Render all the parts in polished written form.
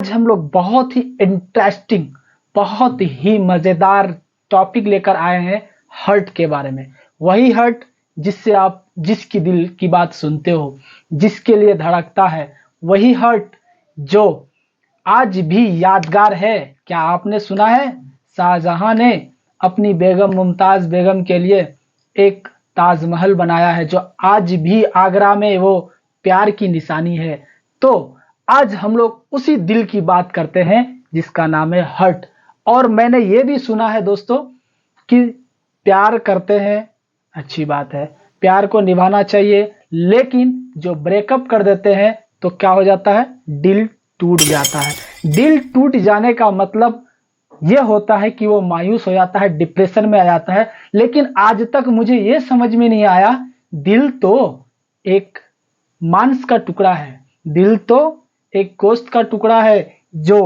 आज हम लोग बहुत ही इंटरेस्टिंग, बहुत ही मजेदार टॉपिक लेकर आए हैं हर्ट के बारे में। वही हर्ट जिससे आप जिसकी दिल की बात सुनते हो, जिसके लिए धड़कता है, वही हर्ट जो आज भी यादगार है। क्या आपने सुना है शाहजहां ने अपनी बेगम मुमताज बेगम के लिए एक ताजमहल बनाया है जो आज भी आगरा में वो प्यार की निशानी है। तो आज हम लोग उसी दिल की बात करते हैं जिसका नाम है हर्ट। और मैंने ये भी सुना है दोस्तों कि प्यार करते हैं, अच्छी बात है, प्यार को निभाना चाहिए, लेकिन जो ब्रेकअप कर देते हैं तो क्या हो जाता है, दिल टूट जाता है। दिल टूट जाने का मतलब यह होता है कि वो मायूस हो जाता है, डिप्रेशन में आ जाता है। लेकिन आज तक मुझे यह समझ में नहीं आया, दिल तो एक मांस का टुकड़ा है, दिल तो एक गोश्त का टुकड़ा है, जो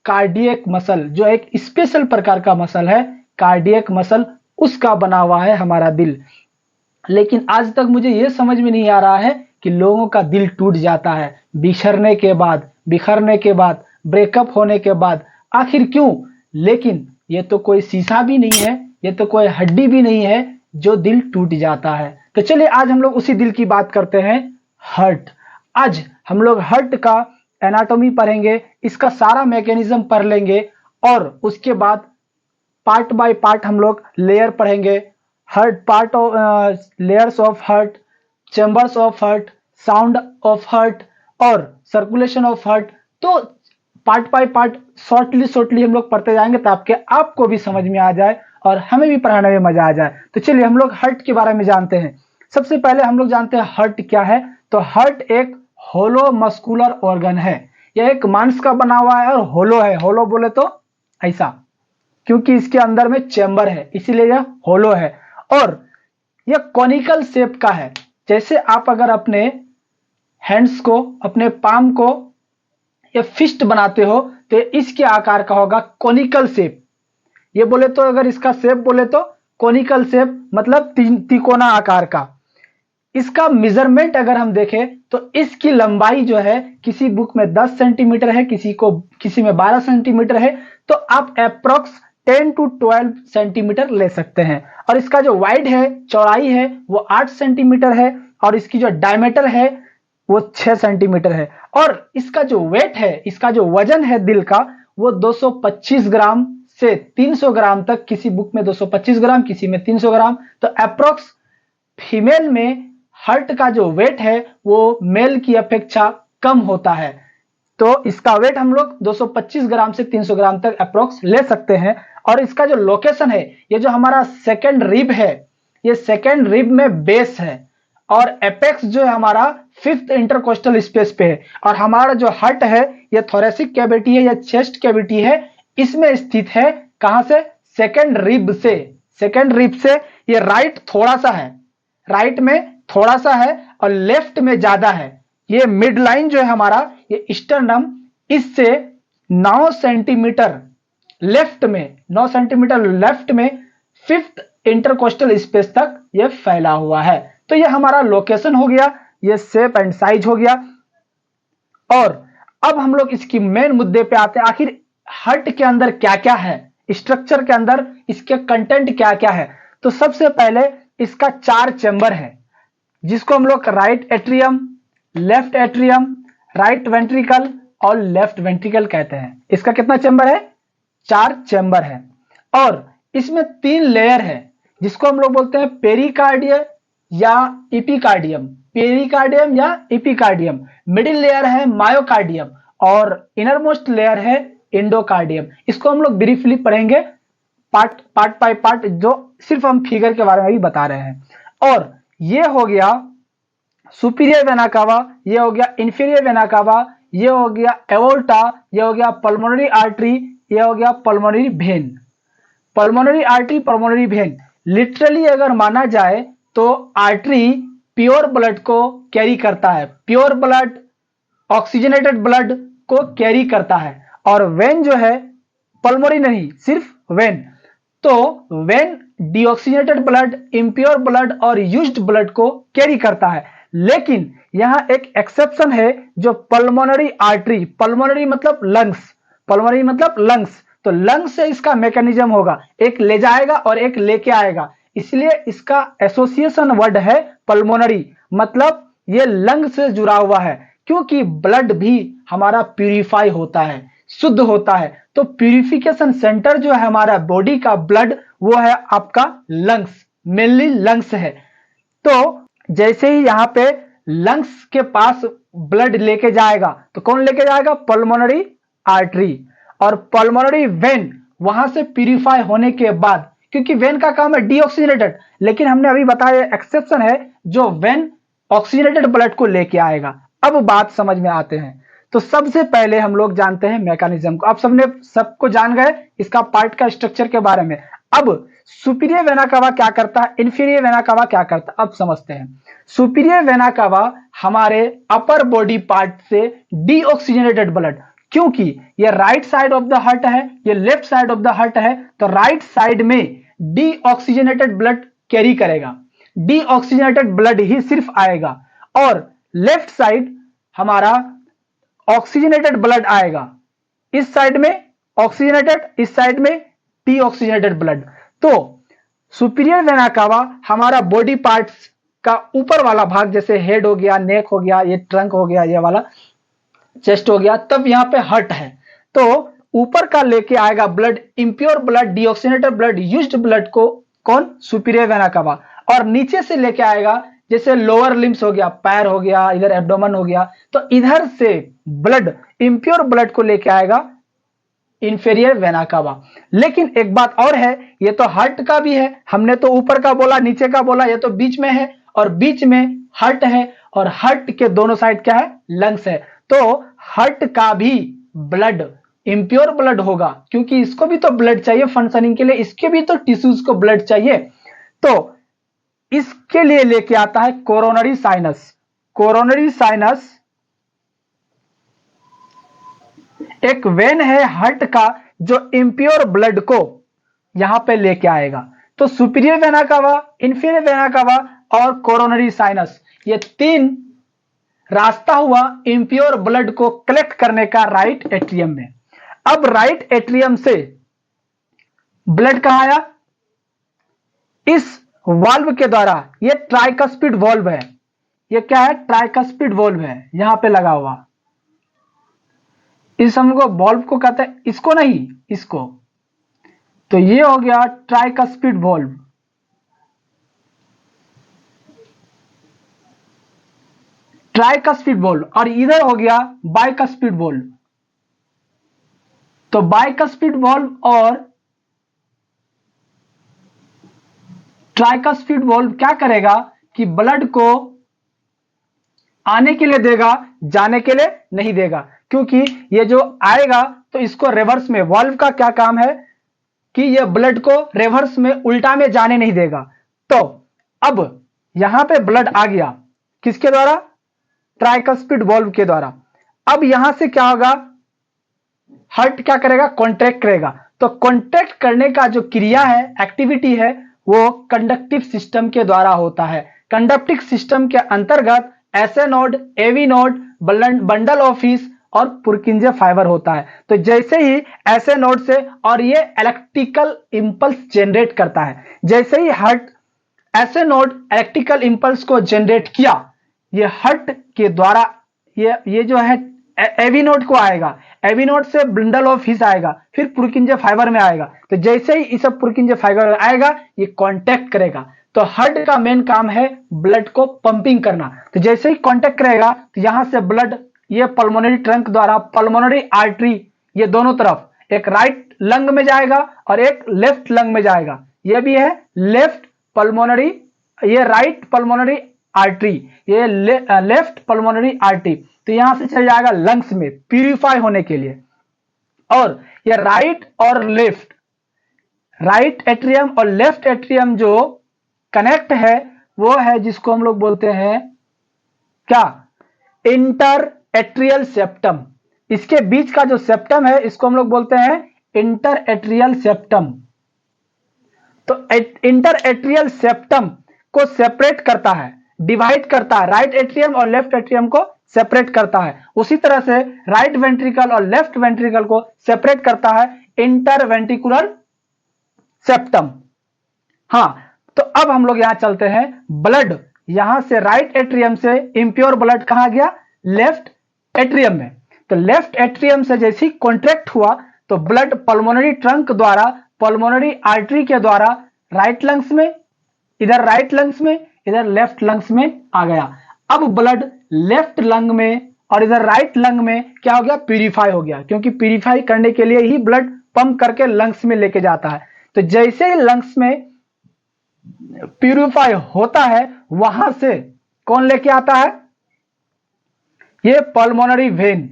कार्डियक मसल, जो एक स्पेशल प्रकार का मसल है, कार्डियक मसल, उसका बना हुआ है हमारा दिल। लेकिन आज तक मुझे यह समझ में नहीं आ रहा है कि लोगों का दिल टूट जाता है बिछड़ने के बाद, बिखरने के बाद, ब्रेकअप होने के बाद। आखिर क्यों? लेकिन ये तो कोई शीशा भी नहीं है, ये तो कोई हड्डी भी नहीं है जो दिल टूट जाता है। तो चलिए आज हम लोग उसी दिल की बात करते हैं, हर्ट। आज हम लोग हर्ट का एनाटॉमी पढ़ेंगे, इसका सारा मैकेनिज्म पढ़ लेंगे और उसके बाद पार्ट बाय पार्ट हम लोग लेयर पढ़ेंगे। Heart part of layers of heart, chambers of heart, sound of heart और सर्कुलेशन ऑफ हर्ट। तो पार्ट बाय पार्ट शॉर्टली हम लोग पढ़ते जाएंगे ताकि आपको भी समझ में आ जाए और हमें भी पढ़ाने में मजा आ जाए। तो चलिए हम लोग हर्ट के बारे में जानते हैं। सबसे पहले हम लोग जानते हैं हर्ट क्या है। तो हर्ट एक होलो मस्कुलर ऑर्गन है। यह एक मांस का बना हुआ है और होलो है। होलो बोले तो ऐसा, क्योंकि इसके अंदर में चैम्बर है इसीलिए यह होलो है। और यह कॉनिकल शेप का है। जैसे आप अगर अपने हैंड्स को, अपने पाम को ये फिस्ट बनाते हो तो इसके आकार का होगा कॉनिकल शेप। ये बोले तो अगर इसका शेप बोले तो कॉनिकल शेप मतलब तिकोना आकार का। इसका मेजरमेंट अगर हम देखें तो इसकी लंबाई जो है किसी बुक में 10 सेंटीमीटर है, किसी में 12 सेंटीमीटर है। तो आप अप्रोक्स 10 to 12 सेंटीमीटर ले सकते हैं। और इसका जो वाइड है, चौड़ाई है, वो 8 सेंटीमीटर है और इसकी जो डायमीटर है वो 6 सेंटीमीटर है। और इसका जो वेट है, इसका जो वजन है दिल का, वो 225 ग्राम से 300 ग्राम तक, किसी बुक में 225 ग्राम, किसी में 300 ग्राम। तो अप्रोक्स फीमेल में हर्ट का जो वेट है वो मेल की अपेक्षा कम होता है। तो इसका वेट हम लोग 225 ग्राम से 300 ग्राम तक अप्रोक्स ले सकते हैं। और इसका जो लोकेशन है, ये जो हमारा सेकेंड रिब है, ये सेकेंड रिब में बेस है और एपेक्स जो है हमारा 5th इंटरकोस्टल स्पेस पे है। और हमारा जो हार्ट है ये थोरेसिक कैविटी है या चेस्ट कैविटी है, इसमें स्थित है। कहां से? सेकेंड रिब से। सेकेंड रिब से ये राइट थोड़ा सा है, राइट में थोड़ा सा है और लेफ्ट में ज्यादा है। ये मिड लाइन जो है हमारा, ये स्टर्नम, इससे 9 सेंटीमीटर लेफ्ट में, 9 सेंटीमीटर लेफ्ट में 5th इंटरकोस्टल स्पेस तक ये फैला हुआ है। तो ये हमारा लोकेशन हो गया, ये शेप एंड साइज हो गया। और अब हम लोग इसकी मेन मुद्दे पे आते हैं, आखिर हार्ट के अंदर क्या क्या है, स्ट्रक्चर के अंदर इसके कंटेंट क्या क्या है। तो सबसे पहले इसका 4 चैम्बर है, जिसको हम लोग right atrium, left atrium, right ventricle और लेफ्ट वेंट्रिकल कहते हैं। इसका कितना चैम्बर है? 4 चैम्बर है। और इसमें 3 लेयर है, जिसको हम लोग बोलते हैं पेरिकार्डियम या इपिकार्डियम। पेरिकार्डियम या इपिकार्डियम। मिडिल लेयर है मायोकार्डियम और इनर मोस्ट लेयर है एंडोकार्डियम। इसको हम लोग ब्रीफली पढ़ेंगे पार्ट बाय पार्ट, जो सिर्फ हम फिगर के बारे में ही बता रहे हैं। और ये हो गया सुपीरियर वेना कावा, ये हो गया इंफीरियर वेना कावा, ये हो गया एवोल्टा, ये हो गया पल्मोनरी आर्टरी, ये हो गया pulmonary vein. Pulmonary artery, pulmonary vein, literally अगर माना जाए तो आर्टरी प्योर ब्लड को कैरी करता है, प्योर ब्लड, ऑक्सीजनेटेड ब्लड को कैरी करता है। और वेन जो है पल्मोनरी नहीं, सिर्फ वेन। तो when deoxygenated blood, impure blood और यूज्ड ब्लड को कैरी करता है। लेकिन यहाँ एक एक्सेप्शन है, जो पल्मोनरी आर्टरी, पल्मोनरी मतलब लंग्स, पल्मोनरी मतलब लंग्स, तो लंग्स से इसका मैकेनिज्म होगा, एक ले जाएगा और एक लेके आएगा, इसलिए इसका एसोसिएशन वर्ड है पल्मोनरी, मतलब ये लंग से जुड़ा हुआ है, क्योंकि ब्लड भी हमारा प्यूरिफाई होता है, शुद्ध होता है, तो प्यूरिफिकेशन सेंटर जो है हमारा बॉडी का ब्लड, वो है आपका लंग्स, मेनली लंग्स है। तो जैसे ही यहाँ पे लंग्स के पास ब्लड लेके जाएगा, तो कौन लेके जाएगा? पल्मोनरी आर्टरी, और पल्मोनरी वेन वहां से प्यूरिफाई होने के बाद, क्योंकि वेन का काम है डीऑक्सीजनेटेड, लेकिन हमने अभी बताया एक्सेप्शन है, जो वेन ऑक्सीजनेटेड ब्लड को लेके आएगा। अब बात समझ में आते हैं, तो सबसे पहले हम लोग जानते हैं मैकेनिज्म को। आप सबको जान गए इसका पार्ट का स्ट्रक्चर के बारे में। अब सुपीरियर वेना कावा क्या करता है, इंफीरियर वेना कावा क्या करता है, अब समझते हैं। सुपीरियर वेना कावा हमारे अपर बॉडी पार्ट से डीऑक्सीजनेटेड ब्लड, क्योंकि ये right side of the heart है, ये left side of the heart है, तो राइट साइड में डीऑक्सीजनेटेड ब्लड कैरी करेगा, डीऑक्सीजनेटेड ब्लड ही सिर्फ आएगा, और लेफ्ट साइड हमारा ऑक्सीजनेटेड ब्लड आएगा, इस साइड में ऑक्सीजनेटेड, इस साइड में डीऑक्सीजनेटेड ब्लड। तो सुपीरियर वेना कावा हमारा बॉडी पार्ट्स का ऊपर वाला भाग, जैसे हेड हो गया, नेक हो गया, ये ट्रंक हो गया, ये वाला चेस्ट हो गया, तब यहाँ पे हार्ट है, तो ऊपर का लेके आएगा blood, impure blood, deoxygenated blood, used blood को कौन? सुपीरियर वेना कावा, और नीचे से लेके आएगा, जैसे लोअर लिम्स हो गया, पैर हो गया, इधर एब्डोमेन हो गया, तो इधर से ब्लड, इंप्योर ब्लड को लेके आएगा इंफीरियर वेना कावा। लेकिन एक बात और है, ये तो हार्ट का भी है, हमने तो ऊपर का बोला, नीचे का बोला, ये तो बीच में है, और बीच में हार्ट है, और हार्ट के दोनों साइड क्या है? लंग्स है। तो हार्ट का भी ब्लड इंप्योर ब्लड होगा, क्योंकि इसको भी तो ब्लड चाहिए फंक्शनिंग के लिए, इसके भी तो टिश्यूज को ब्लड चाहिए, तो इसके लिए लेके आता है कोरोनरी साइनस। कोरोनरी साइनस एक वेन है हार्ट का, जो इंप्योर ब्लड को यहां पे लेके आएगा। तो superior vena cava, inferior vena cava और कोरोनरी साइनस, ये तीन रास्ता हुआ इंप्योर ब्लड को कलेक्ट करने का राइट एट्रियम में। अब राइट एट्रियम से ब्लड कहां आया? इस वाल्व के द्वारा, ये ट्राइकस्पिड वाल्व है, ये क्या है? ट्राइकस्पिड वाल्व है, यहां पे लगा हुआ, इस हमको वाल्व को कहते हैं, इसको नहीं, इसको। तो ये हो गया ट्राइकस्पिड वाल्व, ट्राइकस्पिड वाल्व, और इधर हो गया बाइकस्पिड वाल्व। तो बाइकस्पिड वाल्व और ट्राइकस्पिड वाल्व क्या करेगा कि ब्लड को आने के लिए देगा, जाने के लिए नहीं देगा, क्योंकि ये जो आएगा तो इसको रिवर्स में, वाल्व का क्या काम है कि ये ब्लड को रिवर्स में, उल्टा में जाने नहीं देगा। तो अब यहां पे ब्लड आ गया, किसके द्वारा? ट्राइकस्पिड वाल्व के द्वारा। अब यहां से क्या होगा? हार्ट क्या करेगा? कॉन्ट्रैक्ट करेगा। तो कॉन्ट्रैक्ट करने का जो क्रिया है, एक्टिविटी है, वो कंडक्टिव सिस्टम के द्वारा होता है। कंडक्टिव सिस्टम के अंतर्गत SA node, AV node, bundle of His और पुरकिंजे फाइबर होता है। तो जैसे ही एसए नोड से, और ये इलेक्ट्रिकल इंपल्स जनरेट करता है, जैसे ही heart SA node electrical impulse को जनरेट किया, ये हार्ट के द्वारा ये जो है एवी नोड को आएगा, एवी नोड से बंडल ऑफ हिस आएगा, फिर पुरकिंजे फाइबर में आएगा। तो जैसे ही इस पुरकिंजे फाइबर में आएगा, ये कांटेक्ट करेगा। तो हार्ट का मेन काम है ब्लड को पंपिंग करना। तो जैसे ही कांटेक्ट करेगा, तो यहां से ब्लड ये पल्मोनरी ट्रंक द्वारा, पल्मोनरी आर्टरी, ये दोनों तरफ, एक राइट लंग में जाएगा और एक लेफ्ट लंग में जाएगा। ये भी है लेफ्ट पल्मोनरी, ये राइट पल्मोनरी आर्टरी, ये लेफ्ट पल्मोनरी आर्टरी। तो यहां से चल जाएगा लंग्स में प्यूरिफाई होने के लिए। और ये राइट और लेफ्ट, राइट एट्रियम और लेफ्ट एट्रियम जो कनेक्ट है, वो है जिसको हम लोग बोलते हैं क्या? Inter atrial septum. इसके बीच का जो सेप्टम है, इसको हम लोग बोलते हैं इंटर एट्रियल सेप्टम। तो इंटर एट्रियल सेप्टम को सेपरेट करता है, डिवाइड करता है, राइट एट्रियम और लेफ्ट एट्रियम को सेपरेट करता है। उसी तरह से राइट वेंट्रिकल और लेफ्ट वेंट्रिकल को सेपरेट करता है इंटरवेंट्रिकुलर सेप्टम। हाँ, तो अब हम लोग यहां चलते हैं, ब्लड यहां से राइट एट्रियम से इंप्योर ब्लड कहां गया, लेफ्ट एट्रियम में। तो लेफ्ट एट्रियम से जैसे ही कॉन्ट्रैक्ट हुआ तो ब्लड पल्मोनरी ट्रंक द्वारा, पल्मोनरी आर्टरी के द्वारा राइट लंग्स में, इधर राइट लंग्स में, इधर लेफ्ट लंग्स में आ गया। अब ब्लड लेफ्ट लंग में और इधर राइट लंग में क्या हो गया, प्यूरिफाई हो गया, क्योंकि प्यूरिफाई करने के लिए ही ब्लड पंप करके लंग्स में लेके जाता है। तो जैसे ही लंग्स में प्यूरिफाई होता है वहां से कौन लेके आता है, ये पल्मोनरी वेन,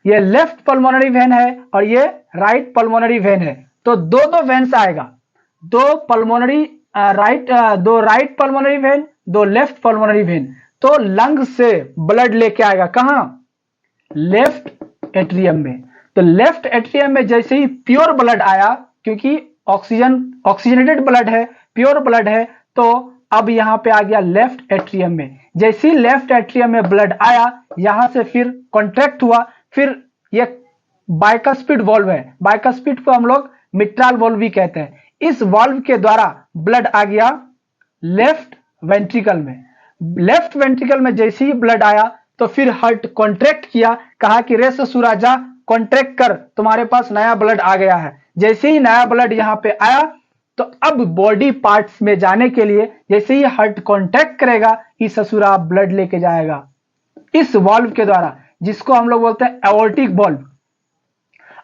ये लेफ्ट पल्मोनरी वेन है और ये राइट पल्मोनरी वेन है। तो दो दो वेन्स आएगा, दो पल्मोनरी दो राइट पल्मोनरी वेन, दो लेफ्ट पल्मोनरी वेन। तो लंग से ब्लड लेके आएगा कहां, लेफ्ट एट्रियम में। तो लेफ्ट एट्रियम में जैसे ही प्योर ब्लड आया, क्योंकि ऑक्सीजनेटेड ब्लड है, प्योर ब्लड है, तो अब यहां पे आ गया लेफ्ट एट्रियम में। जैसे ही लेफ्ट एट्रियम में ब्लड आया, यहां से फिर कॉन्ट्रैक्ट हुआ, फिर ये बाइकस्पिड वॉल्व है, बाइकस्पिड को हम लोग मिट्राल वॉल्व भी कहते हैं। इस वॉल्व के द्वारा ब्लड आ गया लेफ्ट वेंट्रिकल में। लेफ्ट वेंट्रिकल में जैसे ही ब्लड आया तो फिर हार्ट कॉन्ट्रैक्ट किया, कहा कि रे ससुरा जा कॉन्ट्रैक्ट कर, तुम्हारे पास नया ब्लड आ गया है। जैसे ही नया ब्लड यहां पे आया तो अब बॉडी पार्ट्स में जाने के लिए जैसे ही हार्ट कॉन्टैक्ट करेगा, इस ससुरा ब्लड लेके जाएगा इस वॉल्व के द्वारा, जिसको हम लोग बोलते हैं एवोर्टिक वॉल्व,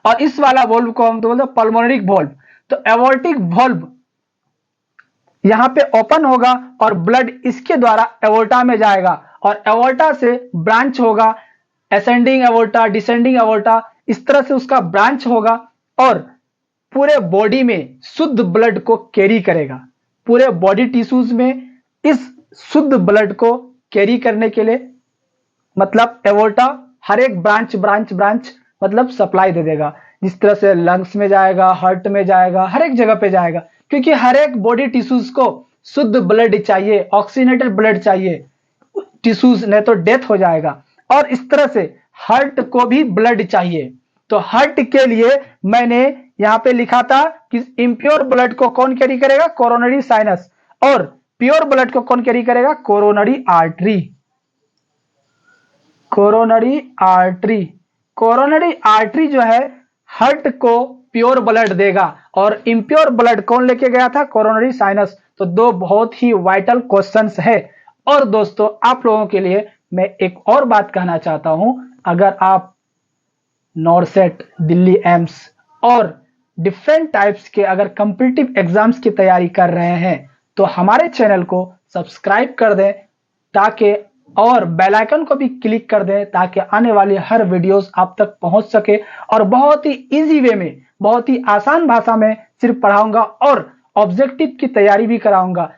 और इस वाला वॉल्व को हम तो बोलते हैं पल्मोनरी वॉल्व। तो एवोर्टिक वॉल्व यहां पे ओपन होगा और ब्लड इसके द्वारा एवोर्टा में जाएगा, और एवोर्टा से ब्रांच होगा, असेंडिंग एवोर्टा, डिसेंडिंग एवोर्टा, इस तरह से उसका ब्रांच होगा और पूरे बॉडी में शुद्ध ब्लड को कैरी करेगा। पूरे बॉडी टिश्यूज में इस शुद्ध ब्लड को कैरी करने के लिए, मतलब एवोर्टा हर एक ब्रांच ब्रांच ब्रांच मतलब सप्लाई दे देगा। जिस तरह से लंग्स में जाएगा, हार्ट में जाएगा, हर एक जगह पे जाएगा, क्योंकि हर एक बॉडी टिश्यूज को शुद्ध ब्लड चाहिए, ऑक्सीजनेटेड ब्लड चाहिए, टिश्यूज नहीं तो डेथ हो जाएगा। और इस तरह से हार्ट को भी ब्लड चाहिए। तो हार्ट के लिए मैंने यहां पे लिखा था कि इम्प्योर ब्लड को कौन कैरी करेगा, कोरोनरी साइनस, और प्योर ब्लड को कौन कैरी करेगा, coronary artery. Coronary artery, coronary artery जो है हार्ट को प्योर ब्लड देगा, और इम्प्योर ब्लड कौन लेके गया था, कोरोनरी साइनस। तो दो बहुत ही वाइटल क्वेश्चंस है। और दोस्तों आप लोगों के लिए मैं एक और बात कहना चाहता हूं, अगर आप नॉरसेट, दिल्ली एम्स और डिफरेंट टाइप्स के अगर कॉम्पिटिटिव एग्जाम्स की तैयारी कर रहे हैं तो हमारे चैनल को सब्सक्राइब कर दें, ताकि और बेल आइकन को भी क्लिक कर दें, ताकि आने वाली हर वीडियोस आप तक पहुंच सके। और बहुत ही इजी वे में, बहुत ही आसान भाषा में सिर्फ पढ़ाऊंगा और ऑब्जेक्टिव की तैयारी भी कराऊंगा।